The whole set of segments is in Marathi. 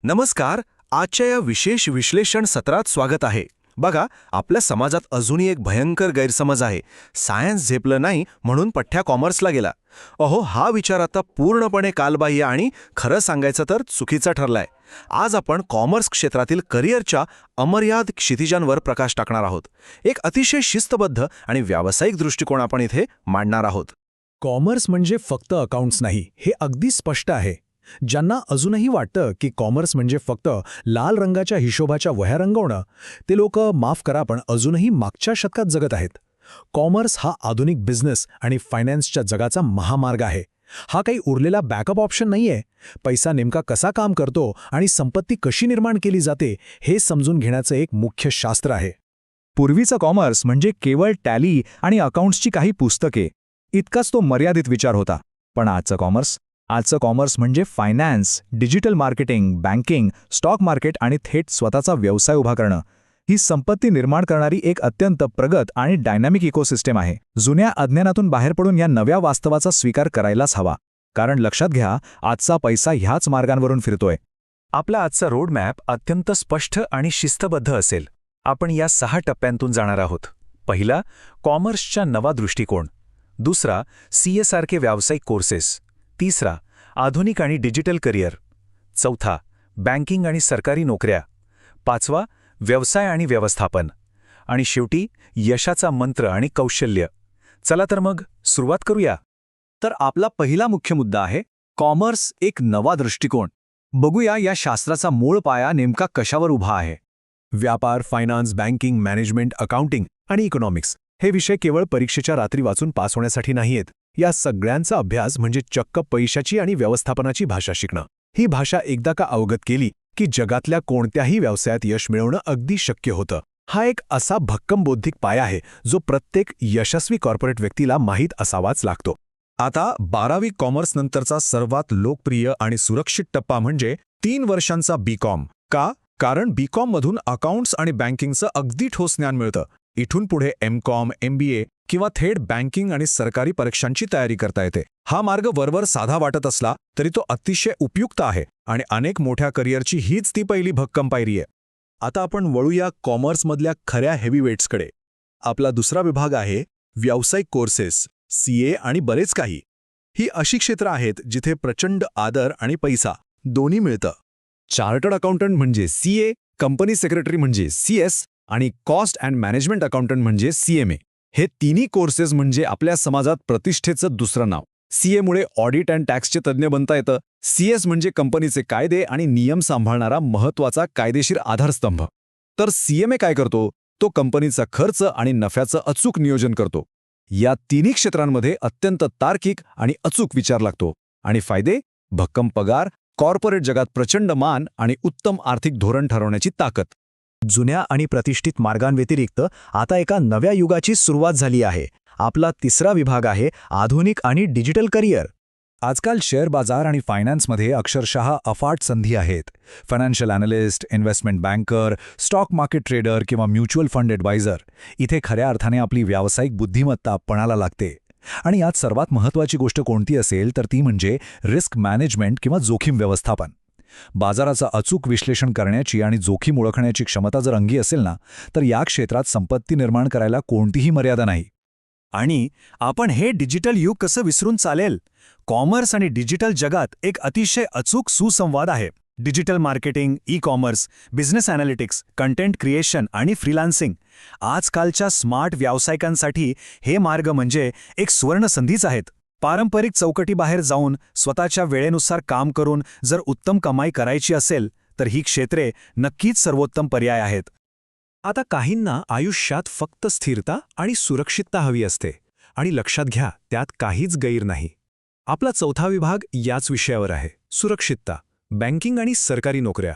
नमस्कार. आजच्या या विशेष विश्लेषण सत्रात स्वागत आहे. बघा, आपल्या समाजात अजूनही एक भयंकर गैरसमज आहे. सायन्स झेपलं नाही म्हणून पठ्ठ्या कॉमर्सला गेला. हा विचार आता पूर्णपणे कालबाह्य आणि खरं सांगायचं तर चुकीचा ठरलाय. आज आपण कॉमर्स क्षेत्रातील करिअरच्या अमर्याद क्षितिजांवर प्रकाश टाकणार आहोत. एक अतिशय शिस्तबद्ध आणि व्यावसायिक दृष्टिकोन आपण इथे मांडणार आहोत. कॉमर्स म्हणजे फक्त अकाउंट्स नाही, हे अगदी स्पष्ट आहे. ज्यांना अजूनही वाटतं की कॉमर्स म्हणजे फक्त लाल रंगाच्या हिशोबाच्या वह्या रंगवणं, ते लोक माफ करा पण अजूनही मागच्या शतकात जगत आहेत. कॉमर्स हा आधुनिक बिझनेस आणि फायनान्सच्या जगाचा महामार्ग आहे. हा काही उरलेला बॅकअप ऑप्शन नाहीये. पैसा नेमका कसा काम करतो आणि संपत्ती कशी निर्माण केली जाते हे समजून घेण्याचं एक मुख्य शास्त्र आहे. पूर्वीचं कॉमर्स म्हणजे केवळ टॅली आणि अकाउंट्सची काही पुस्तके, इतकाच तो मर्यादित विचार होता. पण आजचं कॉमर्स म्हणजे finance, digital marketing, banking, stock market आणि थेट स्वतःचा व्यवसाय उभा करणं. ही संपत्ती निर्माण करणारी एक अत्यंत प्रगत आणि डायनॅमिक इकोसिस्टम आहे. जुन्या अज्ञानातून बाहेर पडून या नव्या वास्तवाचा स्वीकार करायलाच हवा. कारण लक्षात घ्या, आजचा पैसा ह्याच मार्गांवरून फिरतोय. आपला आजचा रोडमॅप अत्यंत स्पष्ट आणि शिस्तबद्ध असेल. आपण या 6 टप्प्यांतून जाणार आहोत. पहिला, कॉमर्सचा नवा दृष्टिकोन. दुसरा, सीएसारखे व्यावसायिक कोर्सेस. तिसरा, आधुनिक आणि डिजिटल करिअर. चौथा, बँकिंग आणि सरकारी नोकऱ्या. पाचवा, व्यवसाय आणि व्यवस्थापन. आणि शेवटी, यशाचा मंत्र आणि कौशल्य. चला तर मग सुरुवात करूया. तर आपला पहिला मुख्य मुद्दा आहे कॉमर्स, एक नवा दृष्टिकोन. बघूया या शास्त्राचा मूळ पाया नेमका कशावर उभा आहे. व्यापार, फायनान्स, बँकिंग, मॅनेजमेंट, अकाउंटिंग आणि इकॉनॉमिक्स हे विषय केवळ परीक्षेच्या रात्री वाचून पास होण्यासाठी नाहीयेत. या सगळ्यांचा अभ्यास म्हणजे चक्क पैशाची आणि व्यवस्थापनाची भाषा शिकणं. ही भाषा एकदा का अवगत केली की जगातल्या कोणत्याही व्यवसायात यश मिळवणं अगदी शक्य होतं. हा एक असा भक्कम बौद्धिक पाया आहे जो प्रत्येक यशस्वी कॉर्पोरेट व्यक्तीला माहीत असावाच लागतो. आता 12वी कॉमर्स नंतरचा सर्वात लोकप्रिय आणि सुरक्षित टप्पा म्हणजे 3 वर्षांचा बीकॉम. का? कारण बीकॉम मधून अकाउंट्स आणि बँकिंगचं अगदी ठोस ज्ञान मिळतं. इथून पुढे एमकॉम, MBA किंवा थेट बँकिंग आणि सरकारी परीक्षांची तयारी करता येते. हा मार्ग वरवर साधा वाटत असला तरी तो अतिशय उपयुक्त आहे आणि अनेक मोठ्या करिअरची हीच ती पहिली भक्कम पायरी आहे. आता आपण वळूया कॉमर्समधल्या खऱ्या हेवीवेट्सकडे. आपला दुसरा विभाग आहे व्यावसायिक कोर्सेस, CA आणि बरेच काही. ही अशी क्षेत्र आहेत जिथे प्रचंड आदर आणि पैसा दोन्ही मिळतं. चार्टर्ड अकाउंटंट म्हणजे CA, कंपनी सेक्रेटरी म्हणजे CS आणि कॉस्ट अँड मॅनेजमेंट अकाउंटंट म्हणजे CMA. हे तिन्ही कोर्सेस म्हणजे आपल्या समाजात प्रतिष्ठेचं दुसरं नाव. CA मुळे ऑडिट अँड टॅक्सचे तज्ज्ञ बनता येतं. CS म्हणजे कंपनीचे कायदे आणि नियम सांभाळणारा महत्त्वाचा कायदेशीर आधारस्तंभ. तर CMA काय करतो? तो कंपनीचा खर्च आणि नफ्याचं अचूक नियोजन करतो. या तिन्ही क्षेत्रांमध्ये अत्यंत तार्किक आणि अचूक विचार लागतो. आणि फायदे? भक्कम पगार, कॉर्पोरेट जगात प्रचंड मान आणि उत्तम आर्थिक धोरण ठरवण्याची ताकद. जुन्या आणि प्रतिष्ठित मार्गांव्यतिरिक्त आता एका नव्या युगाची सुरुवात झाली आहे. आपला तिसरा विभाग आहे आधुनिक आणि डिजिटल करिअर. आजकाल शेअर बाजार आणि फायनान्समध्ये अक्षरशः अफाट संधी आहेत. Financial analyst, investment banker, stock market trader किंवा म्युच्युअल फंड ॲडवायझर. इथे खऱ्या अर्थाने आपली व्यावसायिक बुद्धिमत्ता पणाला लागते. आणि यात सर्वात महत्त्वाची गोष्ट कोणती असेल तर ती म्हणजे रिस्क मॅनेजमेंट किंवा जोखीम व्यवस्थापन. बाजाराचं अचूक विश्लेषण करण्याची आणि जोखीम ओळखण्याची क्षमता जर अंगी असेल ना, तर या क्षेत्रात संपत्ती निर्माण करायला कोणतीही मर्यादा नाही. आणि आपण हे डिजिटल युग कसं विसरून चालेल? कॉमर्स आणि डिजिटल जगात एक अतिशय अचूक सुसंवाद आहे. Digital marketing, e-commerce, business analytics, content creation आणि फ्रीलान्सिंग. आजकालच्या स्मार्ट व्यावसायिकांसाठी हे मार्ग म्हणजे एक सुवर्ण संधीच आहेत. पारंपरिक चौकटीबाहेर जाऊन स्वतःच्या वेळेनुसार काम करून जर उत्तम कमाई करायची असेल तर ही क्षेत्रे नक्कीच सर्वोत्तम पर्याय आहेत. आता काहींना आयुष्यात फक्त स्थिरता आणि सुरक्षितता हवी असते. आणि लक्षात घ्या, त्यात काहीच गैर नाही. आपला चौथा विभाग याच विषयावर आहे, सुरक्षितता, बँकिंग आणि सरकारी नोकऱ्या.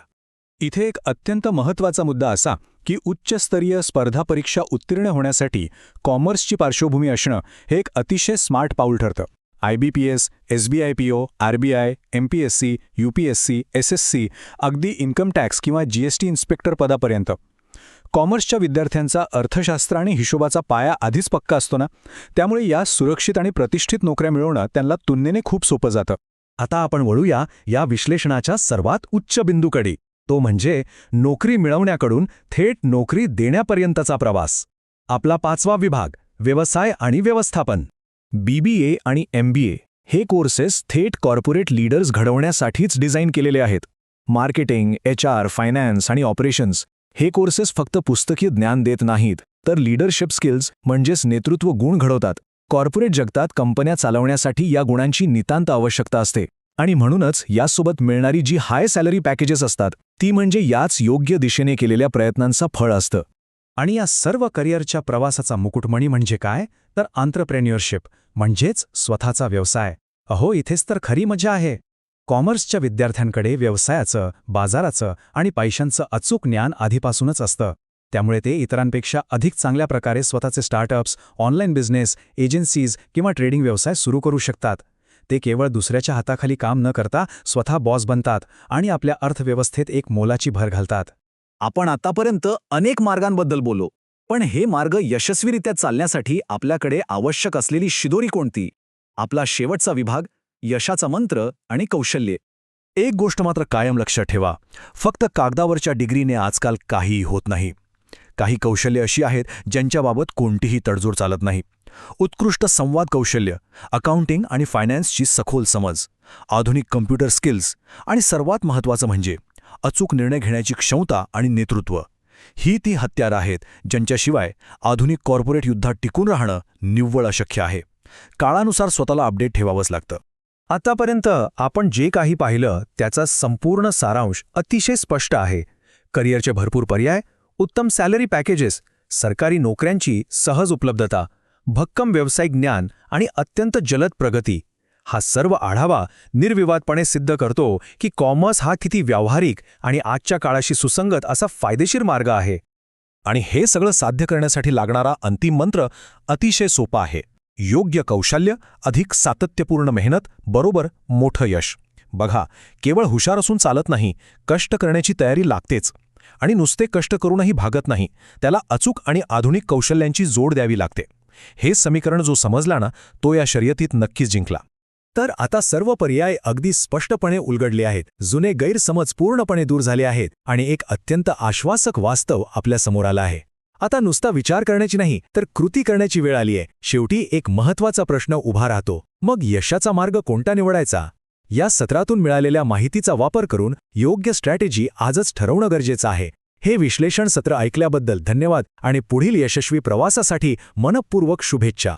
इथे एक अत्यंत महत्त्वाचा मुद्दा असा की उच्चस्तरीय स्पर्धा परीक्षा उत्तीर्ण होण्यासाठी कॉमर्सची पार्श्वभूमी असणं हे एक अतिशय स्मार्ट पाऊल ठरतं. IBPS, SBI PO, RBI, MPSC, UPSC, SSC, अगदी इन्कम टॅक्स किंवा GST इन्स्पेक्टर पदापर्यंत. कॉमर्सच्या विद्यार्थ्यांचा अर्थशास्त्र आणि हिशोबाचा पाया आधीच पक्का असतो ना, त्यामुळे या सुरक्षित आणि प्रतिष्ठित नोकऱ्या मिळवणं त्यांना तुलनेने खूप सोपं जातं. आता आपण वळूया या विश्लेषणाच्या सर्वात उच्च बिंदूकडे, तो म्हणजे नोकरी मिळवण्याकडून थेट नोकरी देण्यापर्यंतचा प्रवास. आपला 5वा विभाग, व्यवसाय आणि व्यवस्थापन. BBA आणि MBA हे कोर्सेस थेट कॉर्पोरेट लीडर्स घडवण्यासाठीच डिझाईन केलेले आहेत. मार्केटिंग, HR, फायनान्स आणि ऑपरेशन्स हे कोर्सेस फक्त पुस्तकी ज्ञान देत नाहीत, तर लीडरशिप स्किल्स म्हणजेच नेतृत्व गुण घडवतात. कॉर्पोरेट जगतात कंपन्या चालवण्यासाठी या गुणांची नितांत आवश्यकता असते. आणि म्हणूनच यासोबत मिळणारी जी हाय सॅलरी पॅकेजेस असतात, ती म्हणजे याच योग्य दिशेने केलेल्या प्रयत्नांचं फळ असतं. आणि या सर्व करिअरच्या प्रवासाचा मुकुटमणी म्हणजे काय, तर आंत्रप्रेन्युअरशिप म्हणजेच स्वतःचा व्यवसाय. अहो, इथेच तर खरी मजा आहे. कॉमर्सच्या विद्यार्थ्यांकडे व्यवसायाचं, बाजाराचं आणि पैशांचं अचूक ज्ञान आधीपासूनच असतं. त्यामुळे ते इतरांपेक्षा अधिक चांगल्या प्रकारे स्वतःचे स्टार्टअप्स, ऑनलाईन बिझनेस, एजन्सीज किंवा ट्रेडिंग व्यवसाय सुरू करू शकतात. ते केवळ दुसऱ्याच्या हाताखाली काम न करता स्वतः बॉस बनतात आणि आपल्या अर्थव्यवस्थेत एक मोलाची भर घालतात. आपण आतापर्यंत अनेक मार्गांबद्दल बोललो, पण हे मार्ग यशस्वीरित्या चालण्यासाठी आपल्याकडे आवश्यक असलेली शिदोरी कोणती? आपला शेवटचा विभाग, यशाचा मंत्र आणि कौशल्ये. एक गोष्ट मात्र कायम लक्षात ठेवा, फक्त कागदावरच्या डिग्रीने आजकाल काहीही होत नाही. काही कौशल्ये अशी आहेत ज्यांच्याबाबत कोणतीही तडजोड चालत नाही. उत्कृष्ट संवाद कौशल्य, अकाउंटिंग आणि फायनान्सची सखोल समज, आधुनिक कम्प्युटर स्किल्स आणि सर्वात महत्त्वाचं म्हणजे अचूक निर्णय घेण्याची क्षमता आणि नेतृत्व. ही ती हत्यारं आहेत ज्यांच्याशिवाय आधुनिक कॉर्पोरेट युद्धात टिकून राहणं निव्वळ अशक्य आहे. काळानुसार स्वतःला अपडेट ठेवावंच लागतं. आतापर्यंत आपण जे काही पाहिलं त्याचा संपूर्ण सारांश अतिशय स्पष्ट आहे. करिअरचे भरपूर पर्याय, उत्तम सॅलरी पॅकेजेस, सरकारी नोकऱ्यांची सहज उपलब्धता, भक्कम व्यावसायिक ज्ञान आणि अत्यंत जलद प्रगती. हा सर्व आढावा निर्विवादपणे सिद्ध करतो की कॉमर्स हा किती व्यावहारिक आणि आजच्या काळाशी सुसंगत असा फायदेशीर मार्ग आहे. आणि हे सगळं साध्य करण्यासाठी लागणारा अंतिम मंत्र अतिशय सोपा आहे. योग्य कौशल्य, अधिक सातत्यपूर्ण मेहनत, बरोबर मोठं यश. बघा, केवळ हुशार असून चालत नाही, कष्ट करण्याची तयारी लागतेच. आणि नुसते कष्ट करूनही भागत नाही, त्याला अचूक आणि आधुनिक कौशल्यांची जोड द्यावी लागते. हे समीकरण जो समजला ना, तो या शर्यतीत नक्कीच जिंकला. तर आता सर्व पर्याय अगदी स्पष्टपणे उलगडले आहेत. जुने गैरसमज पूर्णपणे दूर झाले आहेत आणि एक अत्यंत आश्वासक वास्तव आपल्या समोर आलं आहे. आता नुसता विचार करण्याची नाही, तर कृती करण्याची वेळ आली आहे. शेवटी एक महत्त्वाचा प्रश्न उभा राहतो, मग यशाचा मार्ग कोणता निवडायचा? या सत्रातून मिळालेल्या माहितीचा वापर करून योग्य स्ट्रॅटेजी आजच ठरवणं गरजेचं आहे. हे विश्लेषण सत्र ऐकल्याबद्दल धन्यवाद आणि पुढील यशस्वी प्रवासासाठी मनःपूर्वक शुभेच्छा.